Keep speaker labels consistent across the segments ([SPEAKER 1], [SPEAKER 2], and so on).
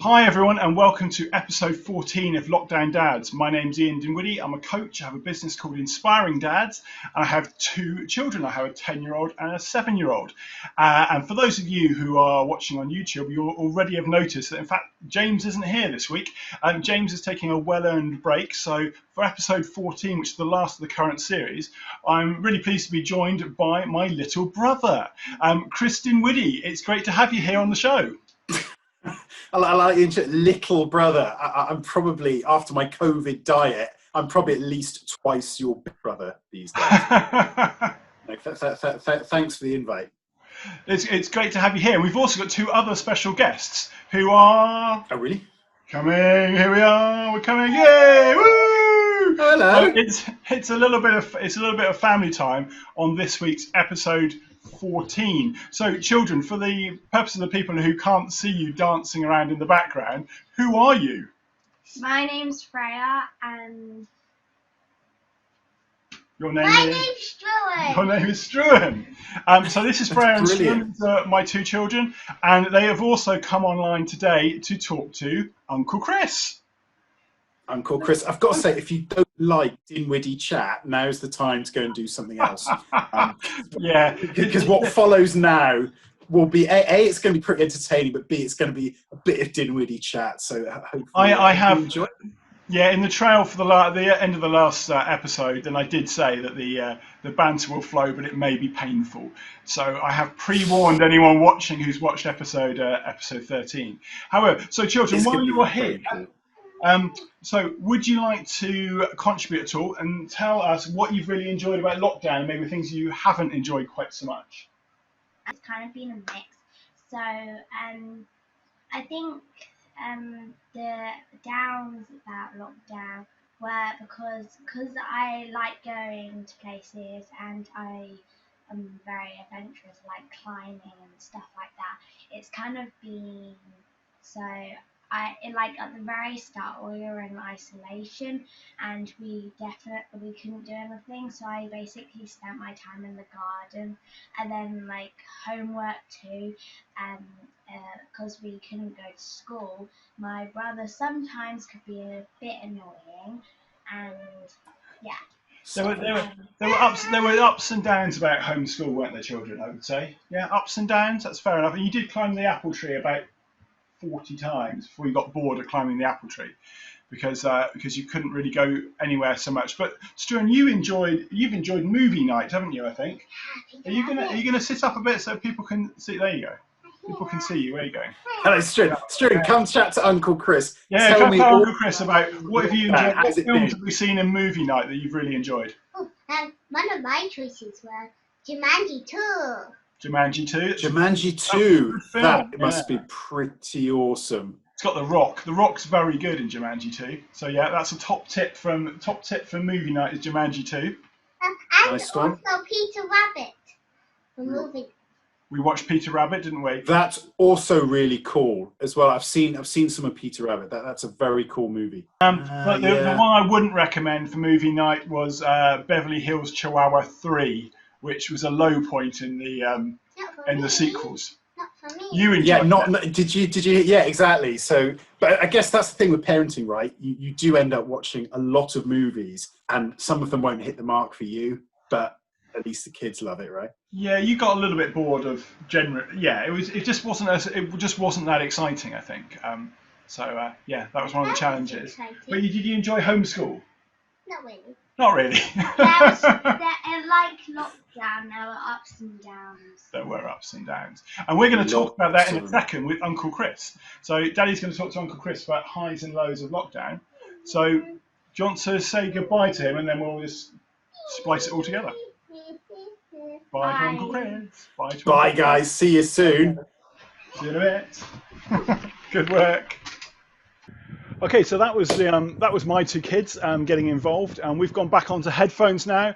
[SPEAKER 1] Hi everyone and welcome to episode 14 of Lockdown Dads. My name's Dinwiddy. I'm a coach. I have a business called Inspiring Dads and I have two children. I have a 10-year-old and a 7-year-old. And for those of you who are watching on YouTube, you already have noticed that in fact James isn't here this week. James is taking a well-earned break. So for episode 14, which is the last of the current series, I'm really pleased to be joined by my little brother, Chris Dinwiddy. It's great to have you here on the show.
[SPEAKER 2] I like the little brother. I'm probably, after my COVID diet, I'm probably at least twice your big brother these days. Thanks for the invite.
[SPEAKER 1] It's great to have you here. We've also got two other special guests who are...
[SPEAKER 2] Oh, really?
[SPEAKER 1] Coming. Here we are. We're coming. Yay! Woo!
[SPEAKER 2] Hello.
[SPEAKER 1] It's a little bit of family time on this week's episode 14. So, children, for the purpose of the people who can't see you dancing around in the background, who are you?
[SPEAKER 3] My name's Freya, and
[SPEAKER 1] Your name
[SPEAKER 3] my name's Struan.
[SPEAKER 1] Your name is Struan. So this is Freya and Struan, my two children, and they have also come online today to talk to Uncle Chris.
[SPEAKER 2] Uncle Chris, I've got to say, if you don't like Dinwiddy chat, now's the time to go and do something else.
[SPEAKER 1] Yeah.
[SPEAKER 2] Because what follows now will be, A, it's going to be pretty entertaining, but B, it's going to be a bit of Dinwiddy chat. So hopefully
[SPEAKER 1] I have
[SPEAKER 2] enjoy it.
[SPEAKER 1] Yeah, in the trail for the end of the last episode, then I did say that the banter will flow, but it may be painful. So I have pre-warned anyone watching who's watched episode 13. However, so children, while you are here, so would you like to contribute at all and tell us what you've really enjoyed about lockdown and maybe things you haven't enjoyed quite so much?
[SPEAKER 3] It's kind of been a mix. So I think the downs about lockdown were because I like going to places and I am very adventurous, like climbing and stuff like that. It's kind of been so. Like at the very start we were in isolation and we couldn't do anything, so I basically spent my time in the garden and then like homework too, because we couldn't go to school. My brother sometimes could be a bit annoying, and yeah.
[SPEAKER 1] There were ups and downs about homeschool, weren't there, children? I would say, yeah, ups and downs. That's fair enough. And you did climb the apple tree about 40 times before you got bored of climbing the apple tree, because you couldn't really go anywhere so much. But Stuart, you've enjoyed movie night, haven't you? I think. Are you gonna sit up a bit so people can see? There you go. People can see you. Where are you going?
[SPEAKER 2] Hello, Stuart. Stuart, come chat to Uncle Chris.
[SPEAKER 1] Yeah, tell Uncle Chris about what have you enjoyed. What films have we seen in movie night that you've really enjoyed?
[SPEAKER 4] Oh, one of my choices were Jumanji 2.
[SPEAKER 1] Jumanji 2.
[SPEAKER 2] Jumanji 2. That must be pretty awesome.
[SPEAKER 1] It's got The Rock. The Rock's very good in Jumanji 2. So yeah, that's a top tip for movie night is Jumanji 2.
[SPEAKER 4] And
[SPEAKER 2] nice
[SPEAKER 4] also
[SPEAKER 2] one.
[SPEAKER 4] Peter Rabbit for movie.
[SPEAKER 1] We watched Peter Rabbit, didn't we?
[SPEAKER 2] That's also really cool as well. I've seen some of Peter Rabbit. That's a very cool movie.
[SPEAKER 1] But the one I wouldn't recommend for movie night was Beverly Hills Chihuahua 3. Which was a low point in the sequels.
[SPEAKER 4] Not for me.
[SPEAKER 1] You enjoyed it.
[SPEAKER 2] Did you? Yeah, exactly. So, but I guess that's the thing with parenting, right? You do end up watching a lot of movies, and some of them won't hit the mark for you, but at least the kids love it, right?
[SPEAKER 1] Yeah, you got a little bit bored of it just wasn't that exciting, I think. Yeah, that was one of the challenges. But did you enjoy homeschool?
[SPEAKER 4] Not really.
[SPEAKER 1] Not really.
[SPEAKER 3] Like lockdown, there were ups and downs.
[SPEAKER 1] There were ups and downs. And we're going to talk about that in a second with Uncle Chris. So Daddy's going to talk to Uncle Chris about highs and lows of lockdown. So do you want to say goodbye to him and then we'll just splice it all together? Bye to Uncle Chris.
[SPEAKER 2] Bye guys. See you soon.
[SPEAKER 1] See you in a bit. Good work. Okay, so that was my two kids getting involved, and we've gone back onto headphones now.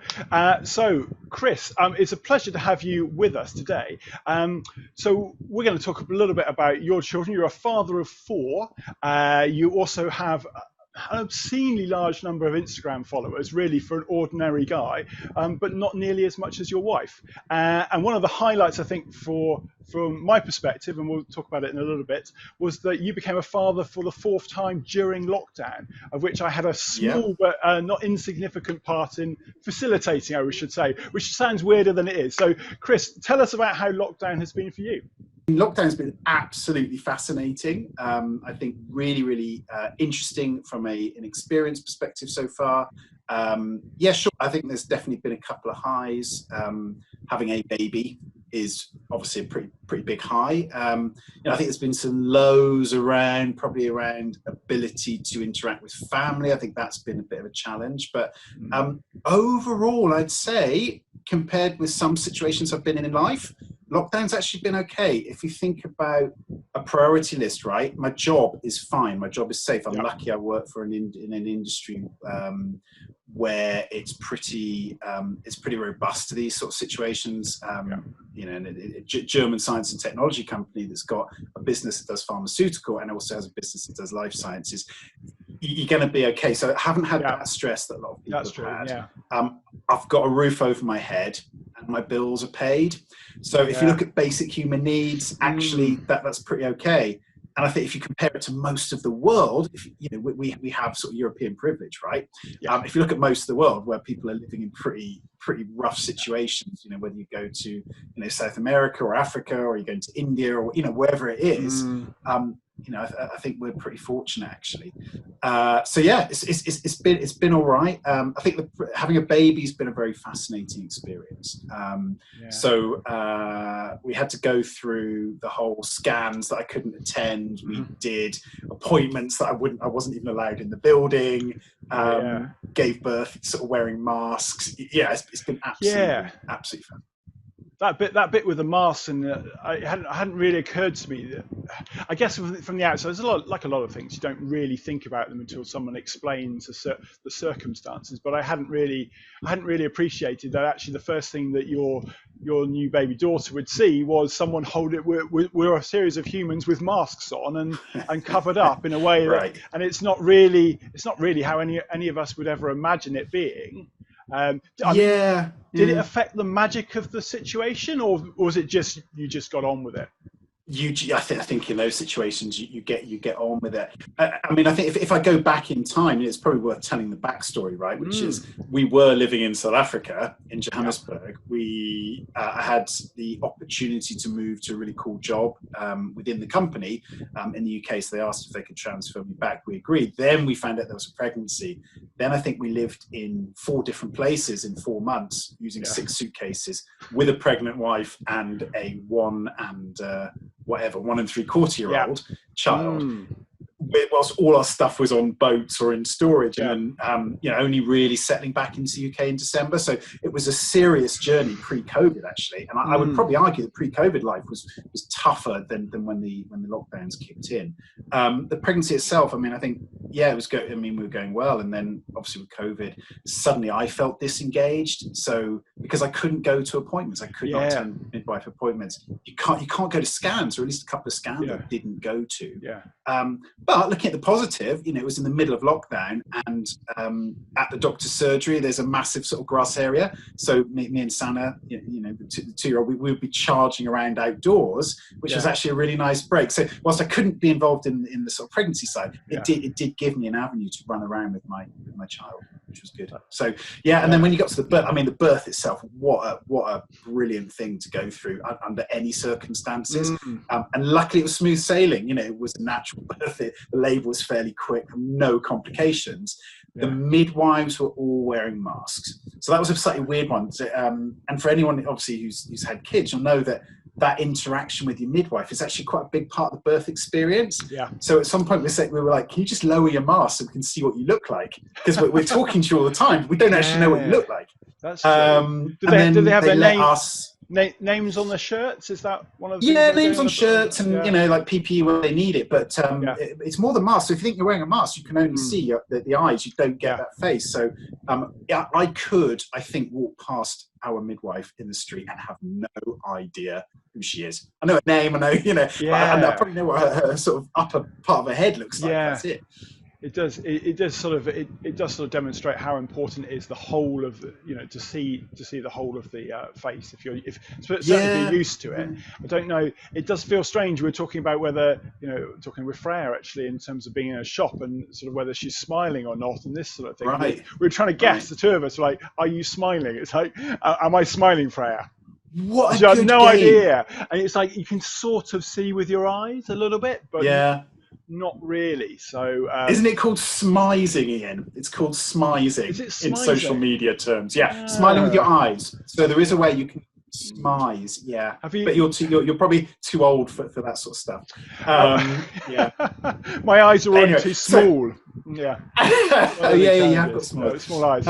[SPEAKER 1] So, Chris, it's a pleasure to have you with us today. So we're going to talk a little bit about your children. You're a father of 4. You also have an obscenely large number of Instagram followers, really, for an ordinary guy, but not nearly as much as your wife. And one of the highlights, I think, from my perspective, and we'll talk about it in a little bit, was that you became a father for the 4th time during lockdown, of which I had a small but not insignificant part in facilitating, I should say, which sounds weirder than it is. So, Chris, tell us about how lockdown has been for you.
[SPEAKER 2] Lockdown's been absolutely fascinating. I think really interesting from an experience perspective so far. Yeah, sure. I think there's definitely been a couple of highs. Having a baby is obviously a pretty big high. I think there's been some lows probably around ability to interact with family. I think that's been a bit of a challenge. But overall, I'd say, compared with some situations I've been in life, lockdown's actually been okay. If you think about a priority list, right? My job is fine. My job is safe. I'm lucky I work in an industry where it's pretty robust to these sort of situations. A German science and technology company that's got a business that does pharmaceutical and also has a business that does life sciences. You're going to be okay. So I haven't had that stress that a lot of people have had. Yeah. I've got a roof over my head and my bills are paid. So if you look at basic human needs, that's pretty okay. And I think if you compare it to most of the world, we have sort of European privilege, right? Yeah. If you look at most of the world where people are living in pretty rough situations, whether you go to South America or Africa, or you're going to India, or wherever it is, I think we're pretty fortunate actually. So yeah, it's been all right. I think having a baby's been a very fascinating experience. So we had to go through the whole scans that I couldn't attend. We did appointments that I wasn't even allowed in the building. Gave birth sort of wearing masks. Yeah, it's been absolutely fun.
[SPEAKER 1] That bit with the masks, and it hadn't really occurred to me that, I guess from the outside, there's a lot of things you don't really think about them until someone explains the circumstances. But I hadn't really appreciated that actually the first thing that your new baby daughter would see was someone we're a series of humans with masks on and covered up in a way that, and it's not really how any of us would ever imagine it being. Did it affect the magic of the situation, or was it just you just got on with it?
[SPEAKER 2] I think in those situations you get on with it. I mean, I think if I go back in time, it's probably worth telling the backstory, right? Which is we were living in South Africa, in Johannesburg. We had the opportunity to move to a really cool job within the company in the UK. So they asked if they could transfer me back. We agreed. Then we found out there was a pregnancy. Then I think we lived in 4 different places in 4 months using 6 suitcases with a pregnant wife and a 1 and 3/4-year-old child. Whilst all our stuff was on boats or in storage, and only really settling back into the UK in December. So it was a serious journey pre-COVID, actually. And I would probably argue that pre-COVID life was tougher than when the lockdowns kicked in. The pregnancy itself, I mean, I think, it was good. I mean, we were going well, and then obviously with COVID, suddenly I felt disengaged. So because I couldn't go to appointments, I could not attend midwife appointments. You can't go to scans, or at least a couple of scans I didn't go to. But looking at the positive, it was in the middle of lockdown, and at the doctor's surgery, there's a massive sort of grass area. So me and Sana, the 2-year-old, we would be charging around outdoors, which was actually a really nice break. So whilst I couldn't be involved in the sort of pregnancy side, it did give me an avenue to run around with my child, which was good. So and then when you got to the birth, I mean, the birth itself, what a brilliant thing to go through under any circumstances. And luckily it was smooth sailing. It was a natural birth. The labour was fairly quick, no complications. The midwives were all wearing masks. So that was a slightly weird one. And for anyone, obviously, who's had kids, you'll know that interaction with your midwife is actually quite a big part of the birth experience. So at some point we were like, can you just lower your mask so we can see what you look like? Because we're talking to you all the time, but we don't actually know what you look like.
[SPEAKER 1] That's true. Do they have their names on the shirts? Is that one of the things?
[SPEAKER 2] Names on shirts and like PPE where they need it, but it's more the mask. So if you think you're wearing a mask, you can only see the eyes, you don't get that face. So I think walk past our midwife in the street and have no idea who she is. I know her name, I know, I probably know what her sort of upper part of her head looks like. That's it.
[SPEAKER 1] It does. It does sort of. It does sort of demonstrate how important it is the whole of to see the whole of the face. Certainly if you're used to it. I don't know. It does feel strange. We're talking about whether talking with Freya actually in terms of being in a shop and sort of whether she's smiling or not and this sort of thing.
[SPEAKER 2] Right.
[SPEAKER 1] We're trying to guess, the two of us, like, are you smiling? It's like, am I smiling, Freya?
[SPEAKER 2] What a
[SPEAKER 1] So I
[SPEAKER 2] good
[SPEAKER 1] have no
[SPEAKER 2] game.
[SPEAKER 1] idea, and it's like you can sort of see with your eyes a little bit, but not really. So
[SPEAKER 2] isn't it called smizing, Ian? It's called smizing.
[SPEAKER 1] Is it smizing?
[SPEAKER 2] In social media terms. Yeah, smiling with your eyes. So there is a way you can smize. Yeah, but you're probably too old for that sort of stuff. Yeah,
[SPEAKER 1] my eyes are already too small.
[SPEAKER 2] Yeah. I've got
[SPEAKER 1] small eyes.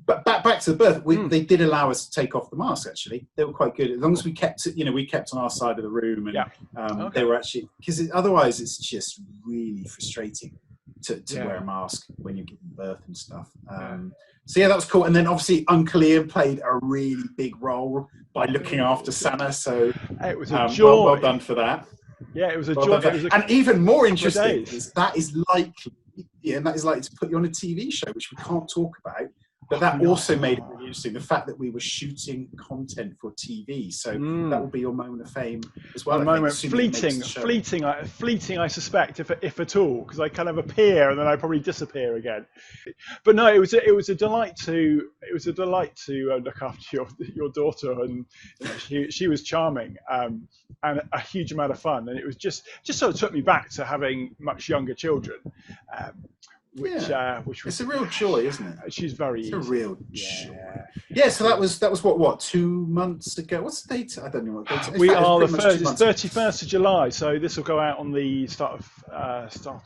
[SPEAKER 2] But back to the birth, they did allow us to take off the mask. Actually, they were quite good as long as we kept it. We kept on our side of the room, and they were actually, because otherwise it's just really frustrating to wear a mask when you're giving birth and stuff. So that was cool. And then obviously Uncle Ian played a really big role by looking after Sana. So
[SPEAKER 1] it was a joy.
[SPEAKER 2] Well done for that.
[SPEAKER 1] Yeah, it was a joy.
[SPEAKER 2] And even more interesting is that is likely to put you on a TV show, which we can't talk about. But that also made it really interesting, the fact that we were shooting content for TV. So that will be your moment of fame as well.
[SPEAKER 1] Fleeting, I suspect, if at all, because I kind of appear and then I probably disappear again. But no, it was a delight to look after your daughter, and she was charming and a huge amount of fun, and it was just sort of took me back to having much younger children. Which was,
[SPEAKER 2] it's a real joy, isn't it?
[SPEAKER 1] She's very easy.
[SPEAKER 2] A real joy. Yeah, so that was what 2 months ago. What's the date? I don't know what date.
[SPEAKER 1] We are the first. It's 31st of July, so this will go out on the start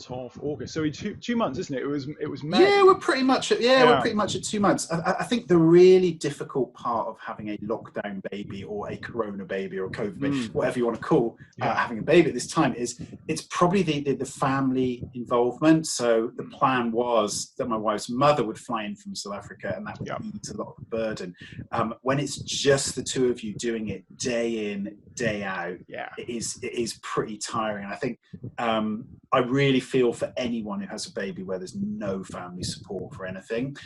[SPEAKER 1] of August. So 2 months, isn't it? It was May.
[SPEAKER 2] Yeah, we're pretty much at 2 months. I think the really difficult part of having a lockdown baby or a corona baby or a COVID baby, whatever you want to call having a baby at this time, is it's probably the family involvement. So the plan was that my wife's mother would fly in from South Africa, and that would ease a lot of the burden. When it's just the two of you doing it day in, day out, it is pretty tiring. I think I really feel for anyone who has a baby where there's no family support for anything.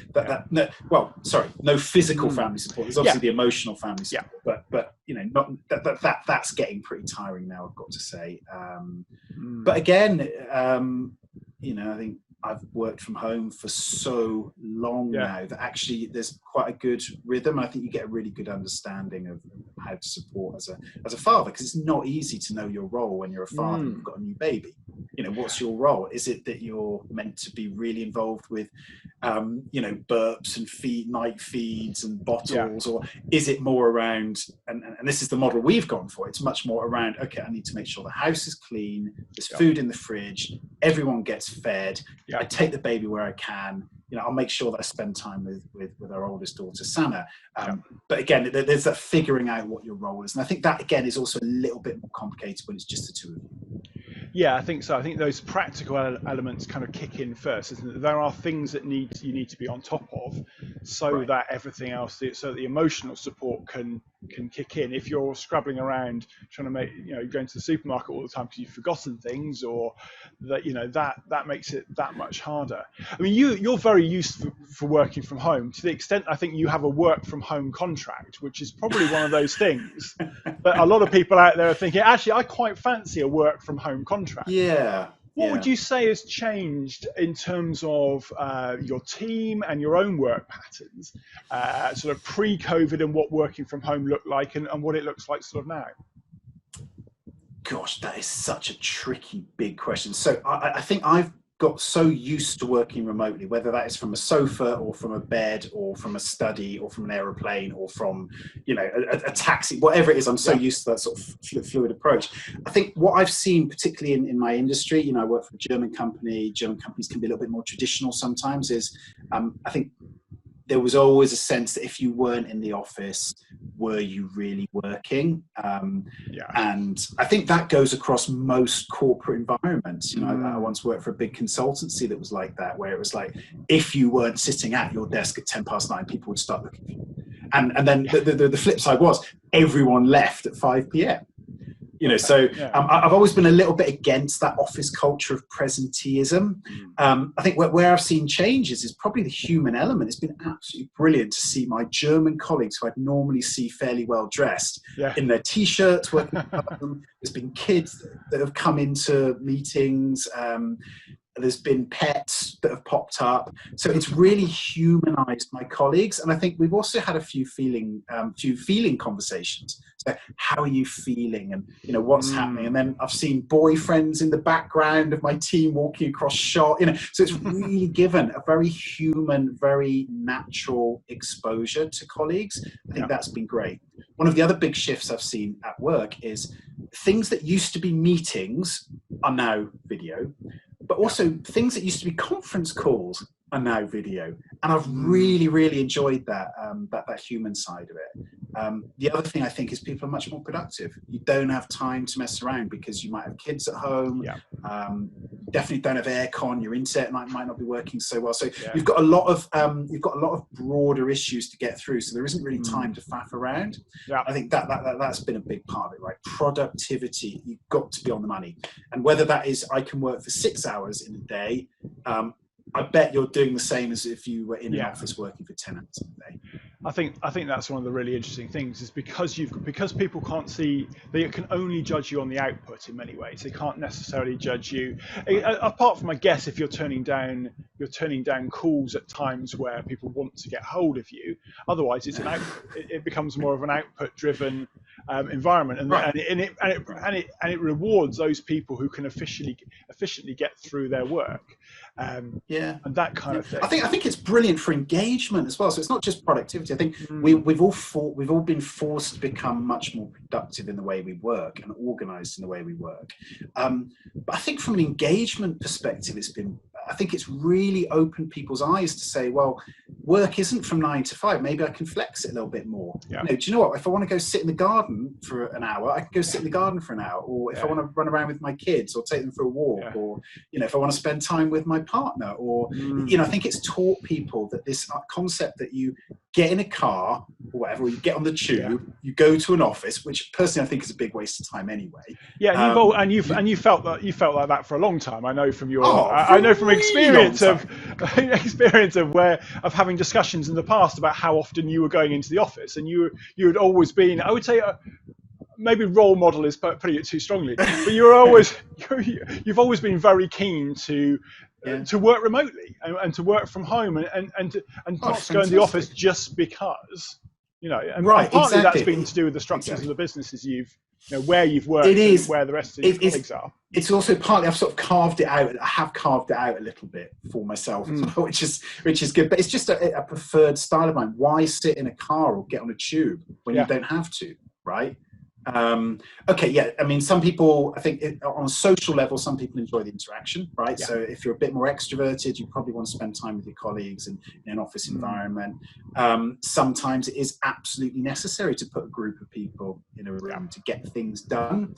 [SPEAKER 2] No physical family support. There's obviously the emotional family support, but not that's getting pretty tiring now, I've got to say. But again, I think I've worked from home for so long now that actually there's quite a good rhythm. I think you get a really good understanding of how to support as a father, because it's not easy to know your role when you're a father and you've got a new baby. What's your role? Is it that you're meant to be really involved with, burps and night feeds and bottles, or is it more around, and this is the model we've gone for, it's much more around, okay, I need to make sure the house is clean, there's food in the fridge, everyone gets fed, I take the baby where I can, I'll make sure that I spend time with our oldest daughter, Sana. But again, there's that figuring out what your role is. And I think that, again, is also a little bit more complicated when it's just the two of you.
[SPEAKER 1] Yeah, I think so. I think those practical elements kind of kick in first, isn't it? There are things that you need to be on top of, so that everything else, so that the emotional support can kick in. If you're scrabbling around trying to going to the supermarket all the time because you've forgotten things, or that makes it that much harder. I mean, you're very used for working from home, to the extent I think you have a work from home contract, which is probably one of those things that a lot of people out there are thinking, actually, I quite fancy a work from home contract. What would you say has changed in terms of your team and your own work patterns, sort of pre-COVID, and what working from home looked like and what it looks like sort of now?
[SPEAKER 2] Gosh, that is such a tricky, big question. So I think I've got so used to working remotely, whether that is from a sofa or from a bed or from a study or from an aeroplane or from a taxi, whatever it is. I'm so used to that sort of fluid approach. I think what I've seen, particularly in my industry, I work for a German company. German companies can be a little bit more traditional sometimes, is I think there was always a sense that if you weren't in the office, were you really working? And I think that goes across most corporate environments. I once worked for a big consultancy that was like that, where it was like, if you weren't sitting at your desk at 9:10, people would start looking for you. And then the flip side was everyone left at 5 p.m. You know, so I've always been a little bit against that office culture of presenteeism. I think where I've seen changes is probably the human element. It's been absolutely brilliant to see my German colleagues, who I'd normally see fairly well dressed, in their t-shirts, working from home. There's been kids that have come into meetings. There's been pets that have popped up, so it's really humanized my colleagues. And I think we've also had a few feeling conversations. So how are you feeling, and you know what's happening? And then I've seen boyfriends in the background of my team walking across shot. You know, so it's really given a very human, very natural exposure to colleagues. I think that's been great. One of the other big shifts I've seen at work is things that used to be meetings are now video. But also things that used to be conference calls are now video, and I've really, really enjoyed that that human side of it. The other thing I think is people are much more productive. You don't have time to mess around because you might have kids at home. Definitely don't have aircon. Your internet might not be working so well. So you've got a lot of broader issues to get through. So there isn't really time to faff around. I think that's been a big part of it, right? Productivity. You've got to be on the money, and whether that is I can work for 6 hours in a day. I bet you're doing the same as if you were in an office working for 10 hours a day.
[SPEAKER 1] I think that's one of the really interesting things, is because people can't see, they can only judge you on the output in many ways. They can't necessarily judge you, apart from, I guess, if you're turning down calls at times where people want to get hold of you. Otherwise, it's it becomes more of an output driven environment, and it rewards those people who can efficiently get through their work. And that kind of thing.
[SPEAKER 2] I think it's brilliant for engagement as well. So it's not just productivity. I think we've all been forced to become much more productive in the way we work and organised in the way we work. But I think from an engagement perspective, I think it's really opened people's eyes to say, well, work isn't from 9 to 5. Maybe I can flex it a little bit more. You know, do you know what? If I want to go sit in the garden for an hour, I can go sit in the garden for an hour. Or if I want to run around with my kids or take them for a walk, or you know, if I want to spend time with my partner, or you know, I think it's taught people that this concept that you get in a car or whatever, or you get on the tube, you go to an office, which personally I think is a big waste of time anyway. You felt like
[SPEAKER 1] that for a long time. I know from your I know from experience of having discussions in the past about how often you were going into the office, and you had always been, I would say, maybe role model is putting it too strongly, but you've always been very keen to work remotely and to work from home and not to go in the office just because, you know, and partly that's been to do with the structures of the businesses where you've worked, and where the rest of your colleagues are.
[SPEAKER 2] It's also partly I've sort of carved it out. I have carved it out a little bit for myself, which is good. But it's just a preferred style of mine. Why sit in a car or get on a tube when you don't have to, right? I mean, some people, I think on a social level, some people enjoy the interaction, right? So if you're a bit more extroverted, you probably want to spend time with your colleagues in an office environment. Sometimes it is absolutely necessary to put a group of people in a room to get things done.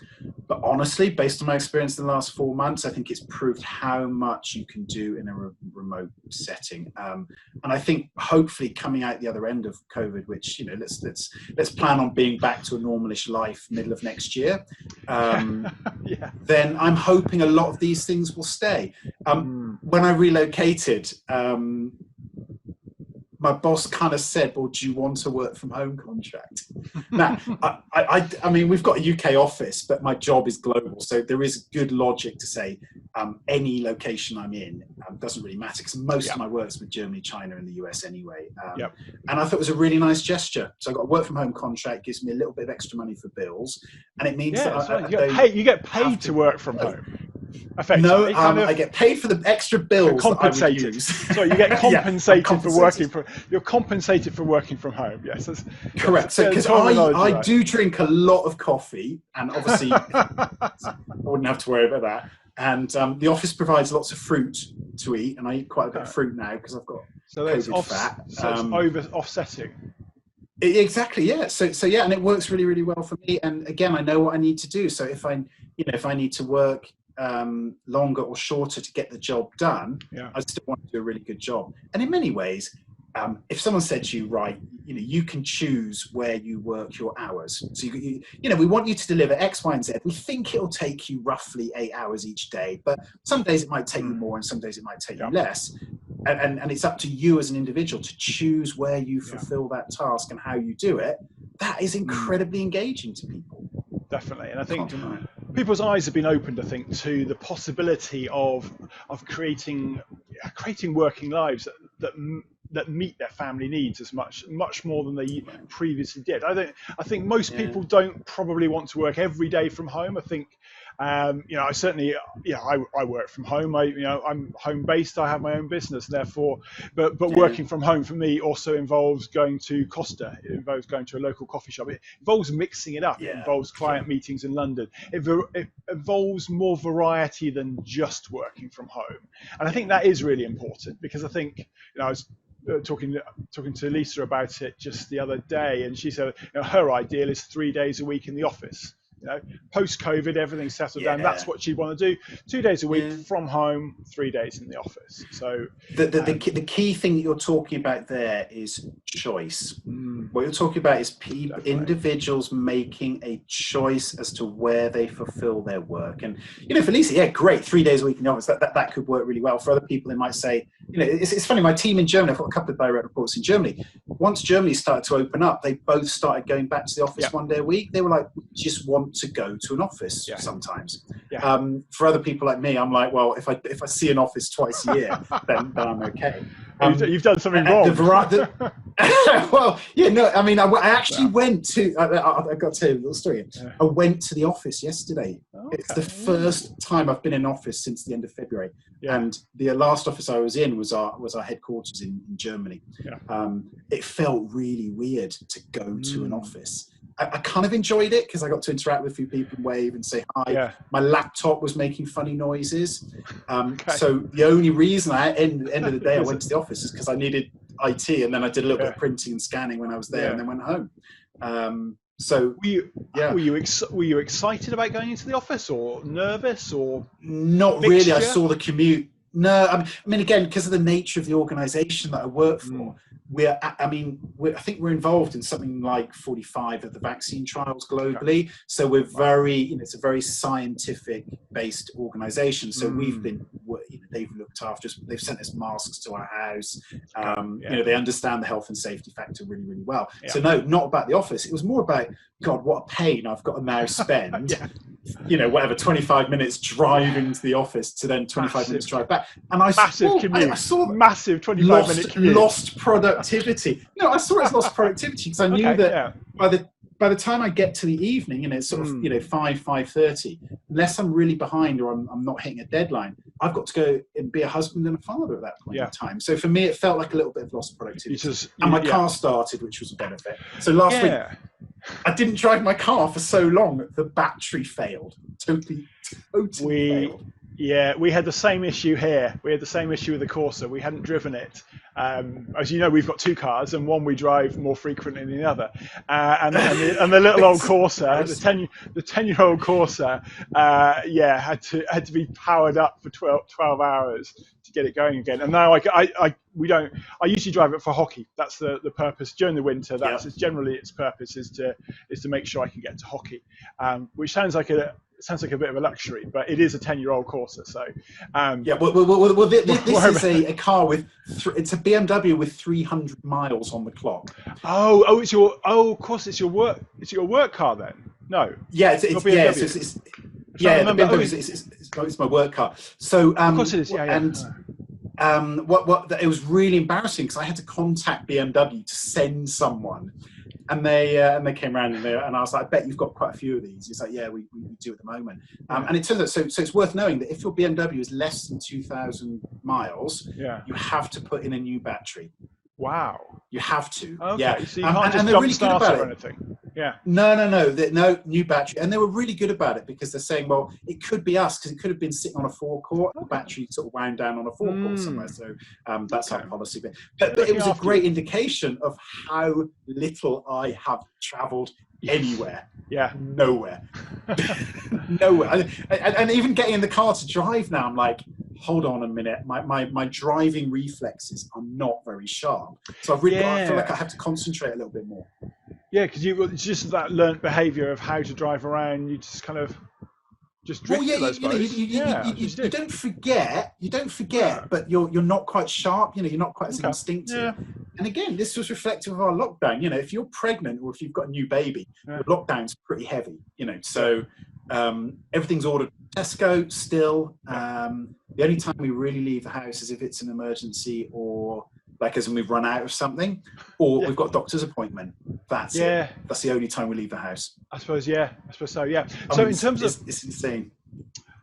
[SPEAKER 2] But honestly, based on my experience in the last 4 months, I think it's proved how much you can do in a remote setting. And I think hopefully coming out the other end of COVID, which, you know, let's plan on being back to a normalish life middle of next year, then I'm hoping a lot of these things will stay. When I relocated, my boss kind of said, well, do you want a work from home contract? Now, I mean, we've got a UK office, but my job is global. So there is good logic to say any location I'm in doesn't really matter, because most of my work's with Germany, China, and the US anyway. And I thought it was a really nice gesture. So I got a work from home contract, gives me a little bit of extra money for bills. And it means that
[SPEAKER 1] you get paid to work from home.
[SPEAKER 2] No, I get paid for the extra bills.
[SPEAKER 1] Compensated. So you get compensated for working from. You're compensated for working from home. Yes, that's
[SPEAKER 2] correct. So because I do drink a lot of coffee, and obviously I wouldn't have to worry about that. And the office provides lots of fruit to eat, and I eat quite a bit of fruit now because I've got COVID fat.
[SPEAKER 1] So it's offsetting.
[SPEAKER 2] Exactly, yeah. So yeah, and it works really, really well for me. And again, I know what I need to do. So if I need to work longer or shorter to get the job done, I still want to do a really good job. And in many ways, if someone said to you, right, you can choose where you work your hours. So we want you to deliver X, Y, and Z. We think it'll take you roughly 8 hours each day, but some days it might take you more, and some days it might take you less. And it's up to you as an individual to choose where you fulfill that task and how you do it. That is incredibly engaging to people.
[SPEAKER 1] Definitely, and I think people's eyes have been opened, I think, to the possibility of creating working lives that meet their family needs as much more than they previously did. I think most people don't probably want to work every day from home. I think I certainly I work from home. I'm home based. I have my own business, therefore, but working from home for me also involves going to Costa. It involves going to a local coffee shop. It involves mixing it up. It involves client meetings in London. It involves more variety than just working from home, and I think that is really important, because I think I was talking to Lisa about it just the other day, and she said her ideal is 3 days a week in the office. Post-COVID, everything's settled down. That's what she'd want to do. 2 days a week from home, 3 days in the office. So
[SPEAKER 2] the key thing that you're talking about there is choice. What you're talking about is individuals making a choice as to where they fulfill their work. And for Lisa, great, 3 days a week in the office. That could work really well. For other people, they might say, it's funny. My team in Germany, I've got a couple of direct reports in Germany. Once Germany started to open up, they both started going back to the office 1 day a week. They were like, we just want to go to an office sometimes. For other people like me, I'm like, well, if I see an office twice a year, then I'm okay.
[SPEAKER 1] You've done something wrong.
[SPEAKER 2] I actually went to. I've got to tell you a little story. I went to the office yesterday. Okay. It's the first time I've been in office since the end of February. And the last office I was in was our headquarters in Germany. It felt really weird to go to an office. I kind of enjoyed it because I got to interact with a few people and wave and say hi. My laptop was making funny noises. So the only reason end of the day I went to the office is because I needed IT, and then I did a little bit of printing and scanning when I was there, and then went home. So were you excited about going into the office, or nervous, or not mixture? Really? I saw the commute. No, I mean, again, because of the nature of the organisation that I work for, I think we're involved in something like 45 of the vaccine trials globally. So we're it's a very scientific-based organisation. So we've been, they've looked after us. They've sent us masks to our house. They understand the health and safety factor really, really well. So no, not about the office. It was more about, God, what a pain I've got to now spend. 25 minutes driving to the office to then 25 minutes drive back. And I saw
[SPEAKER 1] massive 25-minute commute.
[SPEAKER 2] Lost productivity. I saw it as lost productivity because I knew that by the time I get to the evening, it's sort of 5:30, unless I'm really behind or I'm not hitting a deadline, I've got to go and be a husband and a father at that point in time. So for me, it felt like a little bit of lost productivity. And my car started, which was a benefit. So last week, I didn't drive my car for so long, the battery failed. Totally failed.
[SPEAKER 1] Yeah, we had the same issue here. We had the same issue with the Corsa. We hadn't driven it. As you know, we've got two cars, and one we drive more frequently than the other. And the little old Corsa, the 10-year-old Corsa, had to be powered up for 12 hours to get it going again. And now I usually drive it for hockey. That's the purpose during the winter. That's generally its purpose is to make sure I can get to hockey, which sounds like a bit of a luxury, but it is a 10-year-old Corsa. So
[SPEAKER 2] this is a car it's a BMW with 300 miles on the clock.
[SPEAKER 1] Of course it's your work car then. No.
[SPEAKER 2] Yeah, the BMW it's my work car. So
[SPEAKER 1] of course it is.
[SPEAKER 2] And it was really embarrassing because I had to contact BMW to send someone. And they came around and I was like, I bet you've got quite a few of these. He's like, yeah, we do at the moment. And it turns out, so it's worth knowing that if your BMW is less than 2,000 miles, you have to put in a new battery.
[SPEAKER 1] Wow.
[SPEAKER 2] You have to.
[SPEAKER 1] Okay.
[SPEAKER 2] Yeah.
[SPEAKER 1] So you can't just jump start it or anything. Yeah.
[SPEAKER 2] No, new battery. And they were really good about it because they're saying, well, it could be us because it could have been sitting on a forecourt. The battery sort of wound down on a forecourt somewhere. So that's our policy. But it was a great indication of how little I have travelled anywhere.
[SPEAKER 1] Yeah.
[SPEAKER 2] Nowhere. Nowhere. And even getting in the car to drive now, I'm like, hold on a minute, my driving reflexes are not very sharp. So I've really I feel like I have to concentrate a little bit more.
[SPEAKER 1] Yeah, because it's just that learnt behaviour of how to drive around. You just kind of drifted, I suppose.
[SPEAKER 2] You don't forget. You don't forget, but you're not quite sharp. You know, you're not quite as instinctive.
[SPEAKER 1] Yeah.
[SPEAKER 2] And again, this was reflective of our lockdown. You know, if you're pregnant or if you've got a new baby, the lockdown's pretty heavy. You know, so everything's ordered Tesco still. The only time we really leave the house is if it's an emergency or like as when we've run out of something or we've got a doctor's appointment. That's it. That's the only time we leave the house.
[SPEAKER 1] I suppose so, yeah. So in terms of...
[SPEAKER 2] It's insane.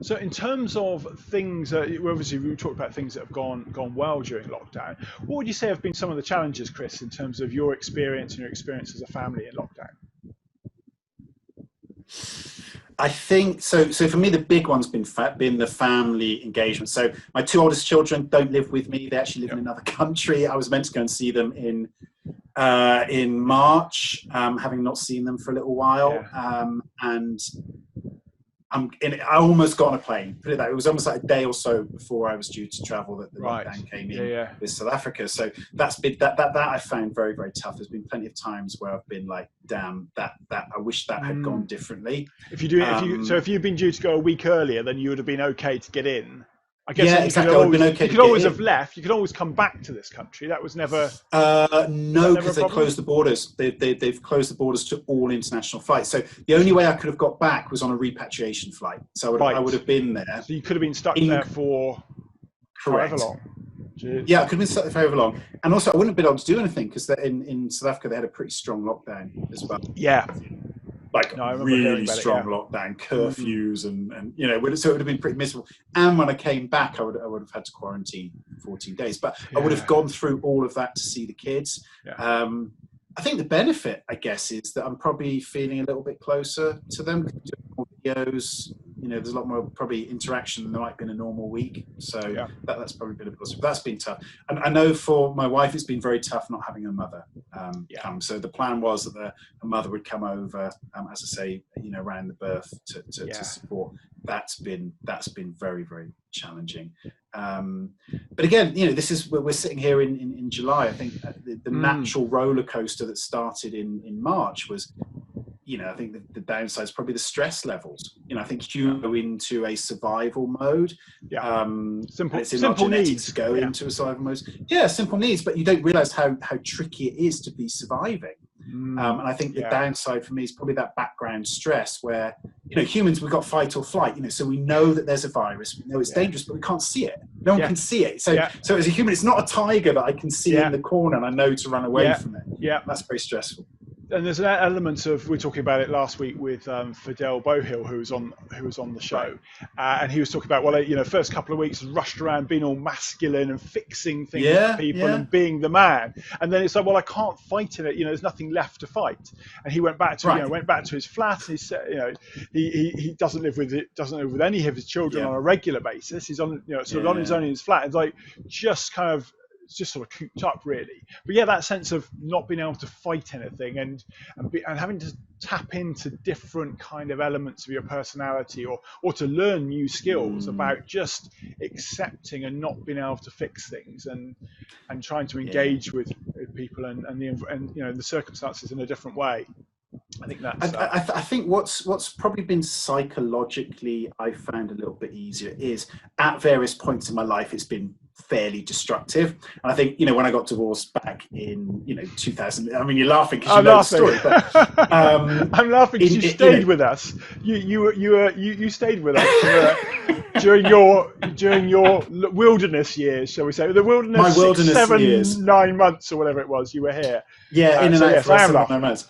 [SPEAKER 1] So in terms of things, obviously we talked about things that have gone well during lockdown. What would you say have been some of the challenges, Chris, in terms of your experience and your experience as a family in lockdown?
[SPEAKER 2] I think so for me the big one's been the family engagement. So my two oldest children don't live with me. They actually live in another country. I was meant to go and see them in March, having not seen them for a little while. And I almost got on a plane. Put it that it was almost like a day or so before I was due to travel that the lockdown came in with South Africa. So that's been that I found very, very tough. There's been plenty of times where I've been like, damn, that I wish that had gone differently.
[SPEAKER 1] If you'd been due to go a week earlier, then you would have been okay to get in. I guess
[SPEAKER 2] exactly. You
[SPEAKER 1] could always have left. You could always come back to this country. That was never.
[SPEAKER 2] No, because they closed the borders. They've closed the borders to all international flights. So the only way I could have got back was on a repatriation flight. So I would have been there.
[SPEAKER 1] So you could have been stuck there for however long. Jeez.
[SPEAKER 2] Yeah, I could have been stuck there for however long. And also, I wouldn't have been able to do anything because in South Africa they had a pretty strong lockdown as well.
[SPEAKER 1] Yeah.
[SPEAKER 2] Really strong lockdown, curfews, and you know, so it would have been pretty miserable. And when I came back, I would have had to quarantine 14 days. But I would have gone through all of that to see the kids. Yeah. I think the benefit, I guess, is that I'm probably feeling a little bit closer to them. Doing more videos, you know, there's a lot more probably interaction than there might be in a normal week. So that's probably been a positive. That's been tough. And I know for my wife, it's been very tough not having her mother come. So the plan was that her mother would come over, as I say, you know, around the birth to support. That's been very, very challenging. But again, you know, this is where we're sitting here in July. I think the natural roller coaster that started in March was, you know, I think the downside is probably the stress levels. You know, I think you go into a survival mode. Simple needs to go into a survival mode. Yeah, simple needs, but you don't realize how tricky it is to be surviving. And I think the downside for me is probably that background stress where, you know, humans, we've got fight or flight, you know, so we know that there's a virus, we know it's dangerous, but we can't see it. No one can see it. So as a human, it's not a tiger that I can see in the corner and I know to run away from it. Yeah. That's very stressful.
[SPEAKER 1] And there's an element of, we were talking about it last week with Fidel Bohill, who was on the show, and he was talking about, well, you know, first couple of weeks rushed around being all masculine and fixing things for people and being the man, and then it's like, well, I can't fight in it, you know, there's nothing left to fight. And he went back to his flat, and he said, you know, he doesn't live with any of his children on a regular basis. He's on, you know, sort of on his own in his flat. It's like just sort of cooped up, really. But that sense of not being able to fight anything and having to tap into different kind of elements of your personality or to learn new skills about just accepting and not being able to fix things and trying to engage with people and you know, the circumstances in a different way. I think that's.
[SPEAKER 2] I think what's probably been psychologically I found a little bit easier is at various points in my life it's been fairly destructive, and I think, you know, when I got divorced back in, you know, 2000. I mean, you're laughing because you know the story, but
[SPEAKER 1] I'm laughing because you stayed with us. You stayed with us during your wilderness years, shall we say? The wilderness.
[SPEAKER 2] My wilderness years.
[SPEAKER 1] 9 months or whatever it was. You were here.
[SPEAKER 2] Yeah, in and out for 9 months.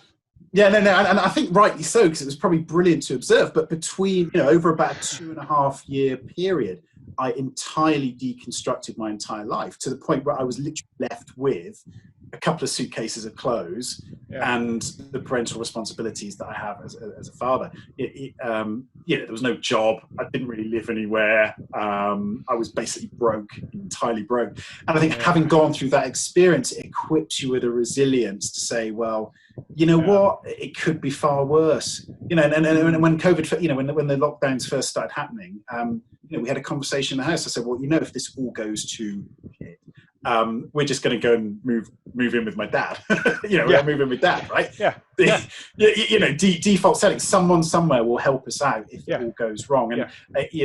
[SPEAKER 2] Yeah, no, and I think rightly so, because it was probably brilliant to observe. But between, you know, over about a 2.5 year period, I entirely deconstructed my entire life to the point where I was literally left with a couple of suitcases of clothes and the parental responsibilities that I have as a father. You know, there was no job. I didn't really live anywhere. I was basically broke, entirely broke. And I think having gone through that experience, it equips you with a resilience to say, well, you know what, it could be far worse. You know, and when COVID, you know, when the lockdowns first started happening, we had a conversation in the house. I said, well, if this all goes to shit, we're just going to go and move in with my dad. We're going to move in with dad, right?
[SPEAKER 1] Yeah.
[SPEAKER 2] Default settings. Someone somewhere will help us out if it all goes wrong. And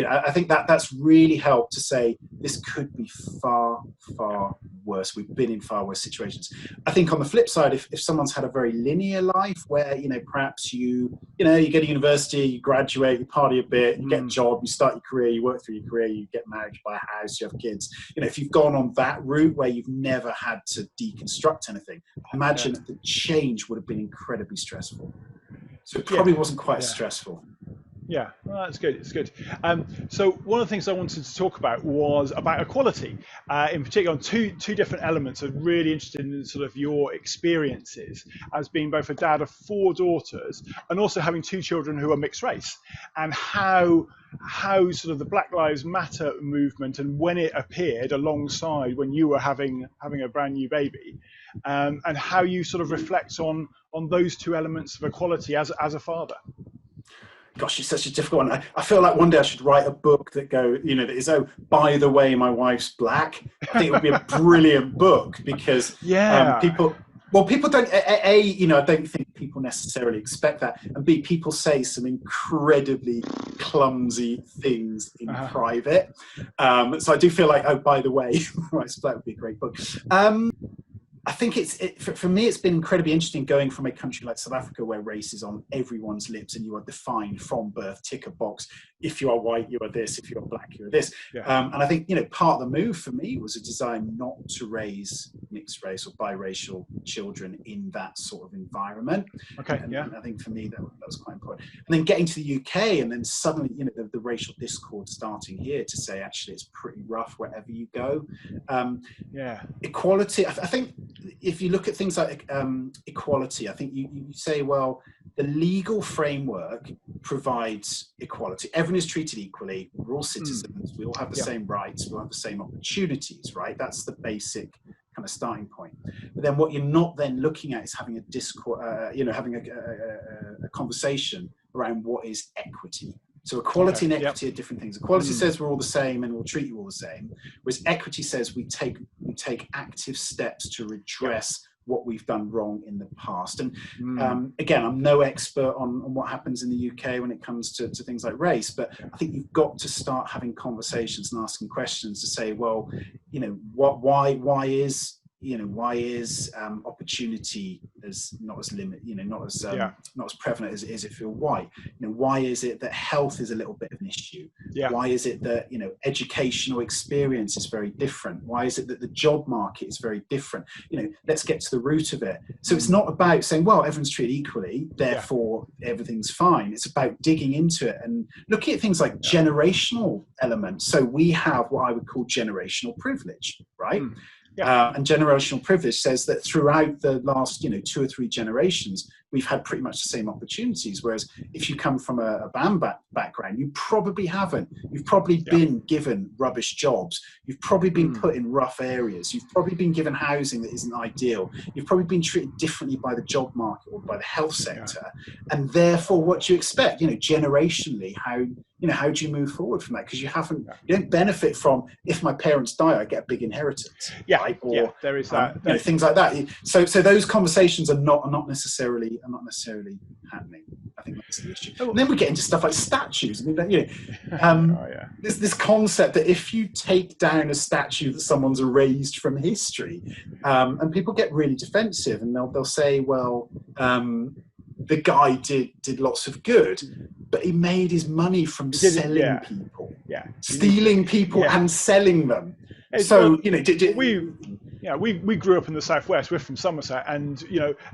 [SPEAKER 2] I think that's really helped to say this could be far, far worse. We've been in far worse situations. I think on the flip side, if someone's had a very linear life where perhaps you get to university, you graduate, you party a bit, you get a job, you start your career, you work through your career, you get married, you buy a house, you have kids. If you've gone on that route where you've never had to deconstruct anything, imagine the change would have been incredibly stressful. So it probably wasn't quite as stressful.
[SPEAKER 1] Yeah, well, that's good. It's good. So one of the things I wanted to talk about was about equality, in particular on two different elements. I'm really interested in sort of your experiences as being both a dad of 4 daughters and also having 2 children who are mixed race, and how sort of the Black Lives Matter movement and when it appeared alongside when you were having a brand new baby, and how you sort of reflect on those 2 elements of equality as a father.
[SPEAKER 2] Gosh, it's such a difficult one. I feel like one day I should write a book that that is, oh, by the way, my wife's black. I think it would be a brilliant book because people don't, I don't think people necessarily expect that. And B, people say some incredibly clumsy things in private. So I do feel like, oh, by the way, my wife's black would be a great book. I think for me, it's been incredibly interesting going from a country like South Africa where race is on everyone's lips and you are defined from birth, tick a box. If you are white, you are this. If you are black, you are this. And I think, part of the move for me was a desire not to raise mixed race or biracial children in that sort of environment. And I think for me, that was quite important. And then getting to the UK and then suddenly, the racial discord starting here to say, actually, it's pretty rough wherever you go. Equality, I think if you look at things like equality, I think you say, well, the legal framework provides equality. Everyone is treated equally. We're all citizens. We all have the same rights. We all have the same opportunities, right? That's the basic kind of starting point. But then what you're not then looking at is having a having a conversation around what is equity. So equality and equity are different things. Equality says we're all the same and we'll treat you all the same, whereas equity says we take active steps to redress what we've done wrong in the past. And again, I'm no expert on what happens in the UK when it comes to things like race, but I think you've got to start having conversations and asking questions to say, well, why is opportunity as not as not as prevalent as it is if you're white? Why is it that health is a little bit of an issue? Why is it that educational experience is very different? Why is it that the job market is very different? Let's get to the root of it. So it's not about saying, well, everyone's treated equally, therefore everything's fine. It's about digging into it and looking at things like generational elements. So we have what I would call generational privilege, right? And generational privilege says that throughout the last 2 or 3 generations, we've had pretty much the same opportunities. Whereas if you come from a BAM background, you probably haven't. You've probably been given rubbish jobs. You've probably been put in rough areas. You've probably been given housing that isn't ideal. You've probably been treated differently by the job market or by the health sector. And therefore, what do you expect? Generationally, how do you move forward from that? Because you don't benefit from, if my parents die, I get a big inheritance. Right? Or,
[SPEAKER 1] there is that.
[SPEAKER 2] Things like that. So those conversations are not necessarily happening. I think that's the issue. And then we get into stuff like statues. There's this concept that if you take down a statue that someone's erased from history, and people get really defensive, and they'll say, well, the guy did lots of good, but he made his money from selling people, stealing people and selling them.
[SPEAKER 1] We grew up in the Southwest. We're from Somerset, and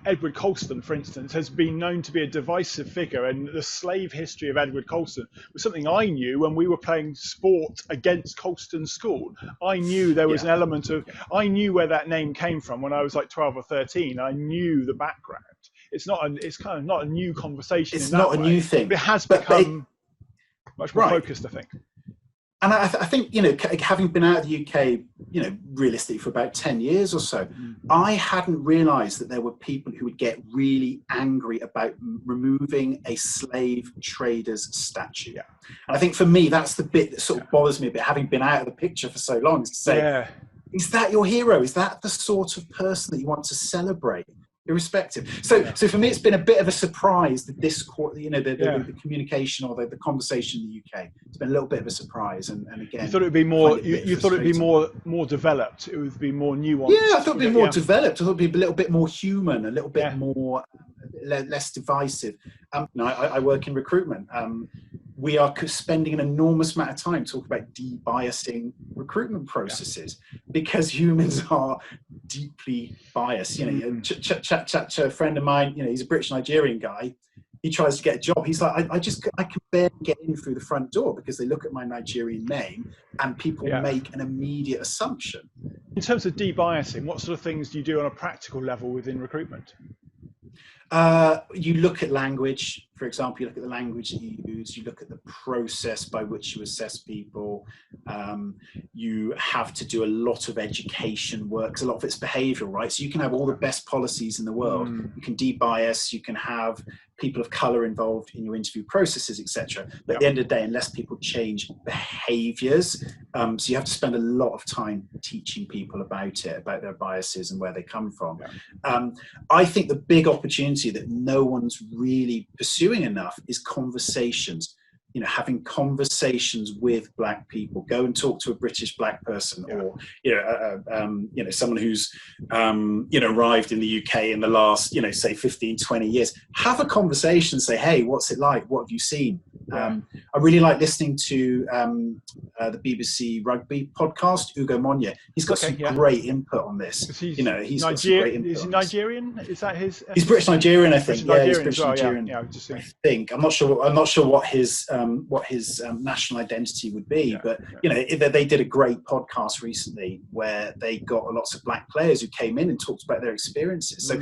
[SPEAKER 1] Edward Colston, for instance, has been known to be a divisive figure. And the slave history of Edward Colston was something I knew when we were playing sport against Colston School. I knew there was an element of, I knew where that name came from when I was like 12 or 13. I knew the background. It's kind of not a new conversation.
[SPEAKER 2] It's not a new thing.
[SPEAKER 1] But it has become much more focused, I think.
[SPEAKER 2] And I think, you know, having been out of the UK, you know, realistically for about 10 years or so, I hadn't realised that there were people who would get really angry about removing a slave trader's statue.
[SPEAKER 1] Yeah.
[SPEAKER 2] And I think for me, that's the bit that sort of bothers me a bit, having been out of the picture for so long, is to say, is that your hero? Is that the sort of person that you want to celebrate? Irrespective. So for me, it's been a bit of a surprise that this, you know, the communication or the conversation in the UK. It's been a little bit of a surprise. And again,
[SPEAKER 1] you thought it'd be more. You thought it'd be more developed. It would be more nuanced.
[SPEAKER 2] Yeah, I thought it'd be more developed. I thought it'd be a little bit more human, a little bit more less divisive. You know, I work in recruitment. We are spending an enormous amount of time talking about de-biasing recruitment processes because humans are deeply biased. You know, chat to a friend of mine, you know, he's a British Nigerian guy. He tries to get a job. He's like, I can barely get in through the front door because they look at my Nigerian name and people make an immediate assumption.
[SPEAKER 1] In terms of de-biasing, what sort of things do you do on a practical level within recruitment?
[SPEAKER 2] You look at language, for example, you look at the language that you use, you look at the process by which you assess people. You have to do a lot of education work, because a lot of it's behavioural, right? So you can have all the best policies in the world. You can de-bias, you can have people of colour involved in your interview processes, etc. But at the end of the day, unless people change behaviours, so you have to spend a lot of time teaching people about it, about their biases and where they come from. I think the big opportunity that no one's really pursuing enough is conversations. You know, having conversations with Black people. Go and talk to a British Black person, or you know, someone who's you know, arrived in the UK in the last, you know, say 15, 20 years. Have a conversation. Say, hey, what's it like? What have you seen? I really like listening to the BBC Rugby podcast. Ugo Monye. He's got some great input on this. You know, he's got some great input.
[SPEAKER 1] Is he Nigerian? Is that his?
[SPEAKER 2] He's British Nigerian, I think.
[SPEAKER 1] He's
[SPEAKER 2] British Nigerian.
[SPEAKER 1] I
[SPEAKER 2] think. I'm not sure what his national identity would be, but you know, they did a great podcast recently where they got lots of Black players who came in and talked about their experiences. So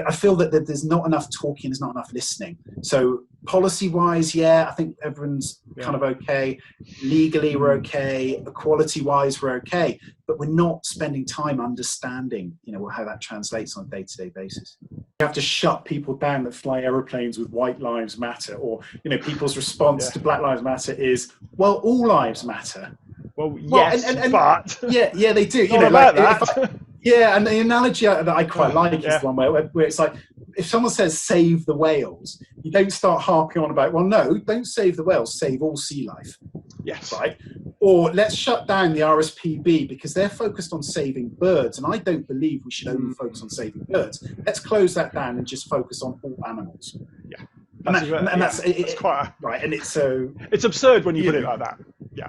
[SPEAKER 2] I feel that there's not enough talking, there's not enough listening. So policy-wise, I think everyone's kind of okay. Legally, we're okay. Equality-wise, we're okay. But we're not spending time understanding, you know, how that translates on a day-to-day basis. You have to shut people down that fly aeroplanes with white lives matter, or, you know, people's response to Black Lives Matter is, well, all lives matter.
[SPEAKER 1] Well, yes, but
[SPEAKER 2] yeah, they do.
[SPEAKER 1] You know, like that.
[SPEAKER 2] And the analogy that I quite like is the one where it's like, if someone says save the whales, you don't start harping on about, well, no, don't save the whales, save all sea life.
[SPEAKER 1] Yes.
[SPEAKER 2] Right? Or let's shut down the RSPB because they're focused on saving birds, and I don't believe we should only focus on saving birds. Let's close that down and just focus on all animals.
[SPEAKER 1] Yeah.
[SPEAKER 2] That's
[SPEAKER 1] quite
[SPEAKER 2] right, and it's so...
[SPEAKER 1] It's absurd when you put it like that. Yeah,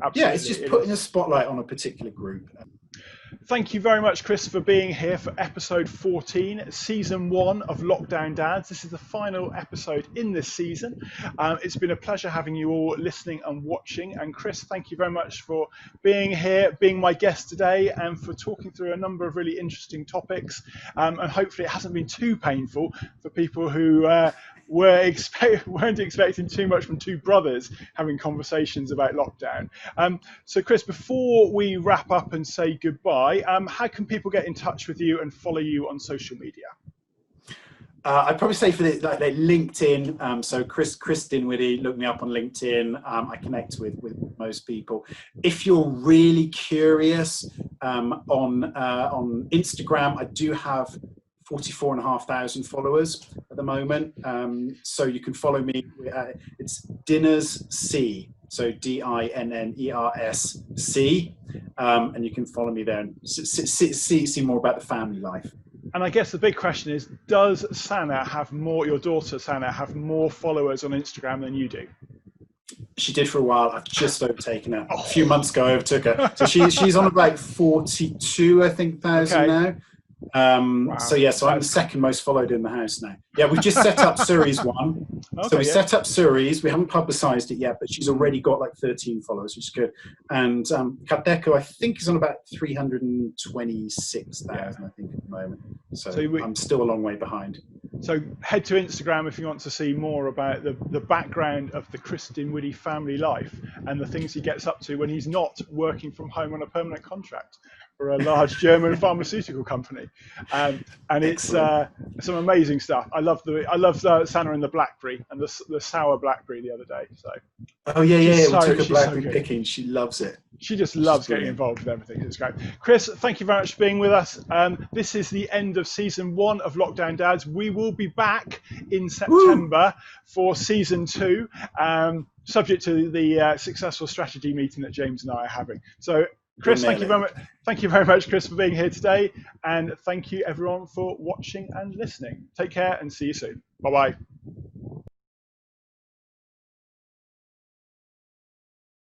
[SPEAKER 1] absolutely.
[SPEAKER 2] Yeah, it's just putting a spotlight on a particular group.
[SPEAKER 1] Thank you very much, Chris, for being here for episode 14, season 1 of Lockdown Dads. This is the final episode in this season. It's been a pleasure having you all listening and watching. And Chris, thank you very much for being here, being my guest today, and for talking through a number of really interesting topics. And hopefully it hasn't been too painful for people who weren't expecting too much from two brothers having conversations about lockdown. So Chris, before we wrap up and say goodbye, how can people get in touch with you and follow you on social media?
[SPEAKER 2] I'd probably say for like LinkedIn, so Chris Dinwiddy, look me up on LinkedIn. I connect with most people. If you're really curious, on Instagram, I do have 44,500 followers at the moment. So you can follow me. It's Dinners C, so DINNERSC, and you can follow me there and see more about the family life.
[SPEAKER 1] And I guess the big question is, does your daughter Sana have more followers on Instagram than you do?
[SPEAKER 2] She did for a while. I've just overtaken her. A few months ago, I overtook her. So she's on about 42, I think, thousand now. So yeah, so I'm the second most followed in the house now. Yeah, we've just set up Suri's one.
[SPEAKER 1] Okay,
[SPEAKER 2] So we set up Suri's. We haven't publicised it yet, but she's already got like 13 followers, which is good. And Kadeko, I think, is on about 326,000, I think, at the moment. So I'm still a long way behind.
[SPEAKER 1] So head to Instagram if you want to see more about the background of the Chris Dinwiddy family life and the things he gets up to when he's not working from home on a permanent contract for a large German pharmaceutical company, and it's some amazing stuff. I love Santa and the blackberry and the sour blackberry the other day. So
[SPEAKER 2] we took a blackberry picking. She loves it.
[SPEAKER 1] She just loves getting involved with everything. It's great. Chris, thank you very much for being with us. This is the end of season 1 of Lockdown Dads. We will be back in September for season 2, subject to the successful strategy meeting that James and I are having. So, Chris, thank you very much. Thank you very much, Chris, for being here today, and thank you everyone for watching and listening. Take care and see you soon. Bye bye.